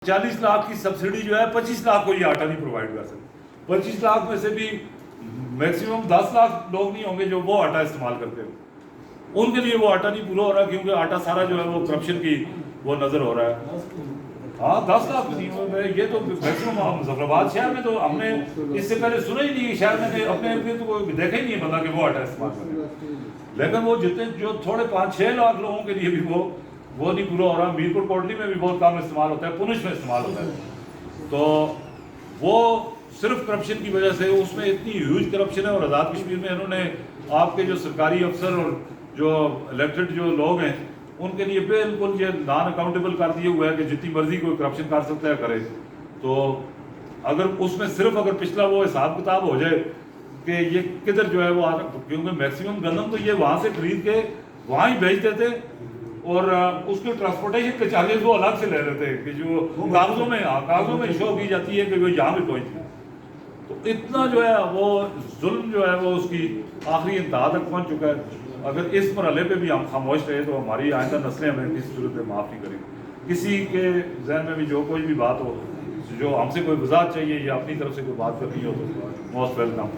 40 लाख की सब्सिडी जो है 25 लाख को ये आटा नहीं प्रोवाइड कर सकते। 25 लाख में से भी मैक्सिमम 10 लाख लोग नहीं होंगे जो वो आटा इस्तेमाल करते हो, उनके लिए वो आटा नहीं पूरा हो रहा, क्योंकि आटा सारा जो है वो करप्शन की वो नजर हो रहा है। हाँ 10 लाख नहीं हो रहे, ये तो मैक्सिमम मुजफ्फराबाद शहर में तो हमने इससे पहले सुना ही नहीं, शहर में अपने तो कोई देखा ही नहीं बंदा कि वो आटा इस्तेमाल करे। लेकिन वो जितने जो थोड़े 5-6 लाख लोगों के लिए भी वो नहीं पूरा हो रहा। मीरपुर कोटली में भी बहुत कम इस्तेमाल होता है, पुनिश में इस्तेमाल होता है। तो वो सिर्फ करप्शन की वजह से, उसमें इतनी ह्यूज करप्शन है। और आज़ाद कश्मीर में इन्होंने आपके जो सरकारी अफसर और जो इलेक्टेड जो लोग हैं उनके लिए बिल्कुल ये नॉन अकाउंटेबल कर दिए हुए है कि जितनी मर्जी कोई करप्शन कर सकता है करे। तो अगर उसमें सिर्फ अगर पिछला वो हिसाब किताब हो जाए कि ये किधर जो है वो आ रहा, क्योंकि मैक्सिमम गंदम तो ये वहाँ से खरीद के वहाँ ही बेचते थे और उसके ट्रांसपोर्टेशन के चार्जेस वो अलग से ले रहे थे कि जो कागजों में शो की जाती है कि वो यहाँ भी पहुँची। तो इतना जो है वो जुल्म जो है वो उसकी आखिरी इंतहा तक पहुँच चुका है। अगर इस मरहले पे भी हम खामोश रहे तो हमारी आइंदा नस्लें हमें किसी सूरत में माफ़ नहीं करेंगी। किसी के जहन में भी जो कोई भी बात हो, जो हमसे कोई वजाहत चाहिए या अपनी तरफ से कोई बात करनी हो तो मोस्ट वेलकम।